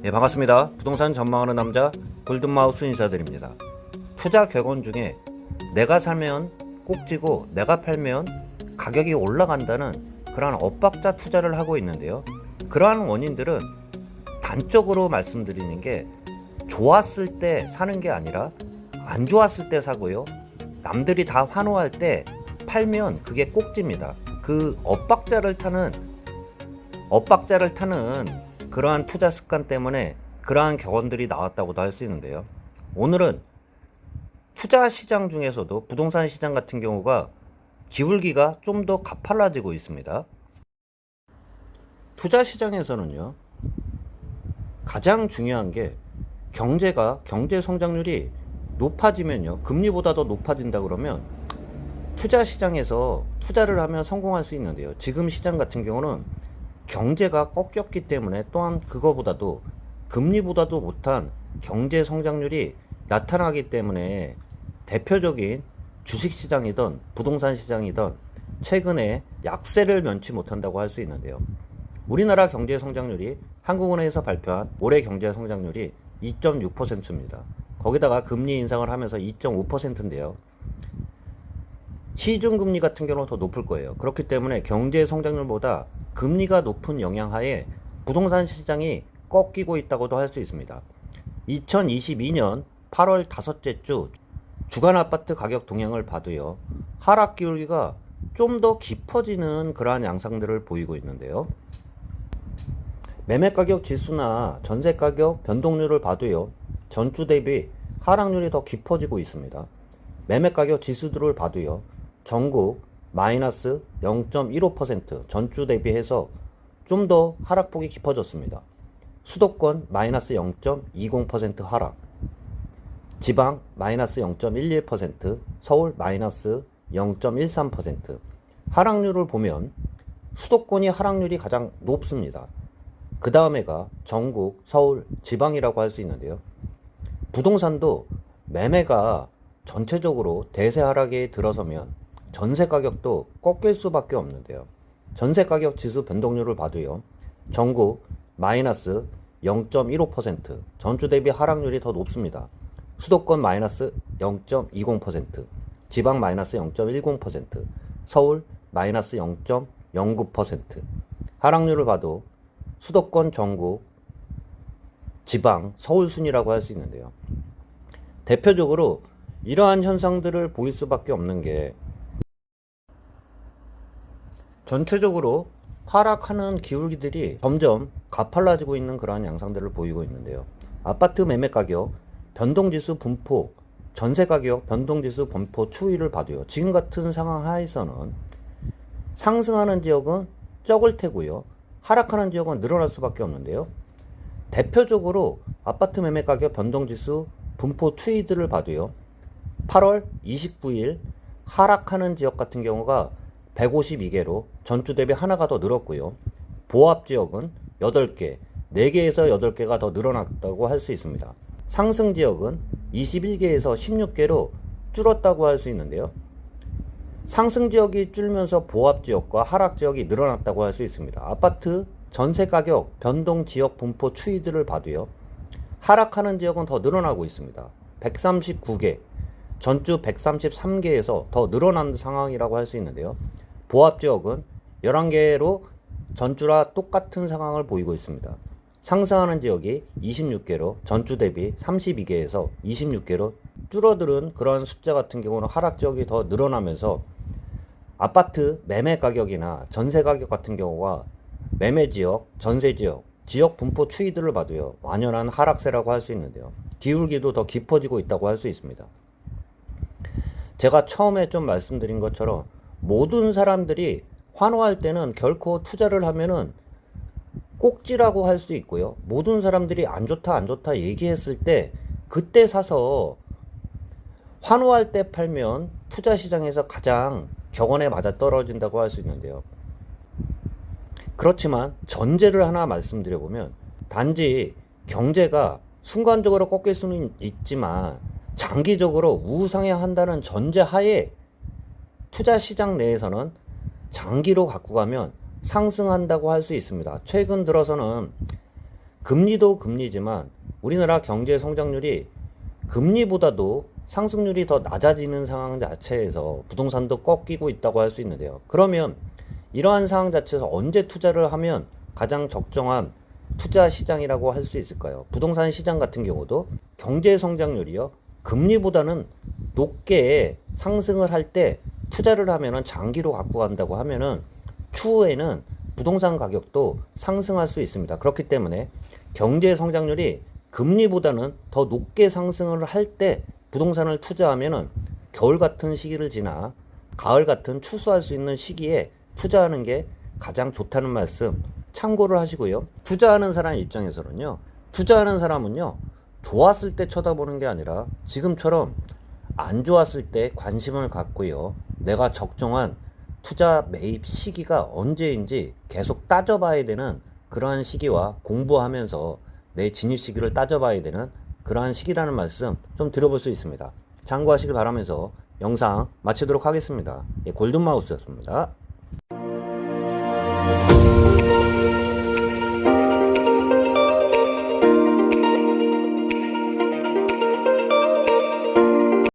반갑습니다. 부동산 전망하는 남자 골든마우스 인사드립니다. 투자 격언 중에 내가 사면 꼭지고 내가 팔면 가격이 올라간다는 그러한 엇박자 투자를 하고 있는데요. 그러한 원인들은 단적으로 말씀드리는 게 좋았을 때 사는 게 아니라 안 좋았을 때 사고요. 남들이 다 환호할 때 팔면 그게 꼭지입니다. 그 엇박자를 타는 그러한 투자 습관 때문에 그러한 격언들이 나왔다고도 할 수 있는데요. 오늘은 투자 시장 중에서도 부동산 시장 같은 경우가 기울기가 좀 더 가팔라지고 있습니다. 투자 시장에서는요, 가장 중요한 게 경제 성장률이 높아지면요, 금리보다 더 높아진다 그러면 투자 시장에서 투자를 하면 성공할 수 있는데요. 지금 시장 같은 경우는 경제가 꺾였기 때문에 또한 그거보다도 금리보다도 못한 경제 성장률이 나타나기 때문에 대표적인 주식시장이든 부동산 시장이든 최근에 약세를 면치 못한다고 할 수 있는데요. 우리나라 경제 성장률이 한국은행에서 발표한 올해 경제 성장률이 2.6%입니다. 거기다가 금리 인상을 하면서 2.5%인데요. 시중금리 같은 경우는 더 높을 거예요. 그렇기 때문에 경제 성장률보다 금리가 높은 영향하에 부동산 시장이 꺾이고 있다고도 할 수 있습니다. 2022년 8월 다섯째 주 주간 아파트 가격 동향을 봐도요, 하락 기울기가 좀 더 깊어지는 그러한 양상들을 보이고 있는데요. 매매 가격 지수나 전세 가격 변동률을 봐도요, 전주 대비 하락률이 더 깊어지고 있습니다. 매매 가격 지수들을 봐도요, 전국 마이너스 0.15%, 전주 대비해서 좀 더 하락폭이 깊어졌습니다. 수도권 마이너스 0.20% 하락, 지방 마이너스 0.11%, 서울 마이너스 0.13%. 하락률을 보면 수도권이 하락률이 가장 높습니다. 그 다음에가 전국, 서울, 지방이라고 할 수 있는데요. 부동산도 매매가 전체적으로 대세 하락에 들어서면 전세 가격도 꺾일 수밖에 없는데요. 전세 가격 지수 변동률을 봐도요, 전국 마이너스 0.15%, 전주 대비 하락률이 더 높습니다. 수도권 마이너스 0.20%, 지방 마이너스 0.10%, 서울 마이너스 0.09%. 하락률을 봐도 수도권, 전국, 지방, 서울 순이라고 할 수 있는데요. 대표적으로 이러한 현상들을 보일 수밖에 없는 게 전체적으로 하락하는 기울기들이 점점 가팔라지고 있는 그러한 양상들을 보이고 있는데요. 아파트 매매 가격 변동지수 분포, 전세 가격 변동지수 분포 추이를 봐도요, 지금 같은 상황 하에서는 상승하는 지역은 적을 테고요, 하락하는 지역은 늘어날 수밖에 없는데요. 대표적으로 아파트 매매 가격 변동지수 분포 추이들을 봐도요, 8월 29일 하락하는 지역 같은 경우가 152개로 전주 대비 하나가 더 늘었고요. 보합 지역은 8개, 4개에서 8개가 더 늘어났다고 할 수 있습니다. 상승 지역은 21개에서 16개로 줄었다고 할 수 있는데요. 상승 지역이 줄면서 보합 지역과 하락 지역이 늘어났다고 할 수 있습니다. 아파트 전세 가격 변동 지역 분포 추이들을 봐도요, 하락하는 지역은 더 늘어나고 있습니다. 139개, 전주 133개에서 더 늘어난 상황이라고 할 수 있는데요. 보합 지역은 11개로 전주라 똑같은 상황을 보이고 있습니다. 상승하는 지역이 26개로 전주 대비 32개에서 26개로 줄어드는 그런 숫자 같은 경우는 하락 지역이 더 늘어나면서 아파트 매매 가격이나 전세 가격 같은 경우가 매매 지역, 전세 지역, 지역 분포 추이들을 봐도요, 완연한 하락세라고 할 수 있는데요. 기울기도 더 깊어지고 있다고 할 수 있습니다. 제가 처음에 좀 말씀드린 것처럼 모든 사람들이 환호할 때는 결코 투자를 하면은 꼭지라고 할 수 있고요. 모든 사람들이 안 좋다 얘기했을 때 그때 사서 환호할 때 팔면 투자 시장에서 가장 격언에 맞아 떨어진다고 할 수 있는데요. 그렇지만 전제를 하나 말씀드려보면, 단지 경제가 순간적으로 꺾일 수는 있지만 장기적으로 우상향한다는 전제 하에 투자 시장 내에서는 장기로 갖고 가면 상승한다고 할 수 있습니다. 최근 들어서는 금리도 금리지만 우리나라 경제 성장률이 금리보다도 상승률이 더 낮아지는 상황 자체에서 부동산도 꺾이고 있다고 할 수 있는데요. 그러면 이러한 상황 자체에서 언제 투자를 하면 가장 적정한 투자 시장이라고 할 수 있을까요? 부동산 시장 같은 경우도 경제 성장률이요, 금리보다는 높게 상승을 할 때 투자를 하면은 장기로 갖고 간다고 하면은 추후에는 부동산 가격도 상승할 수 있습니다. 그렇기 때문에 경제 성장률이 금리보다는 더 높게 상승을 할 때 부동산을 투자하면은 겨울 같은 시기를 지나 가을 같은 추수할 수 있는 시기에 투자하는 게 가장 좋다는 말씀 참고를 하시고요. 투자하는 사람 입장에서는요, 투자하는 사람은요, 좋았을 때 쳐다보는 게 아니라 지금처럼 안 좋았을 때 관심을 갖고요, 내가 적정한 투자 매입 시기가 언제인지 계속 따져봐야 되는 그러한 시기와 공부하면서 내 진입 시기를 따져봐야 되는 그러한 시기라는 말씀 좀 드려볼 수 있습니다. 참고하시길 바라면서 영상 마치도록 하겠습니다. 골든마우스였습니다.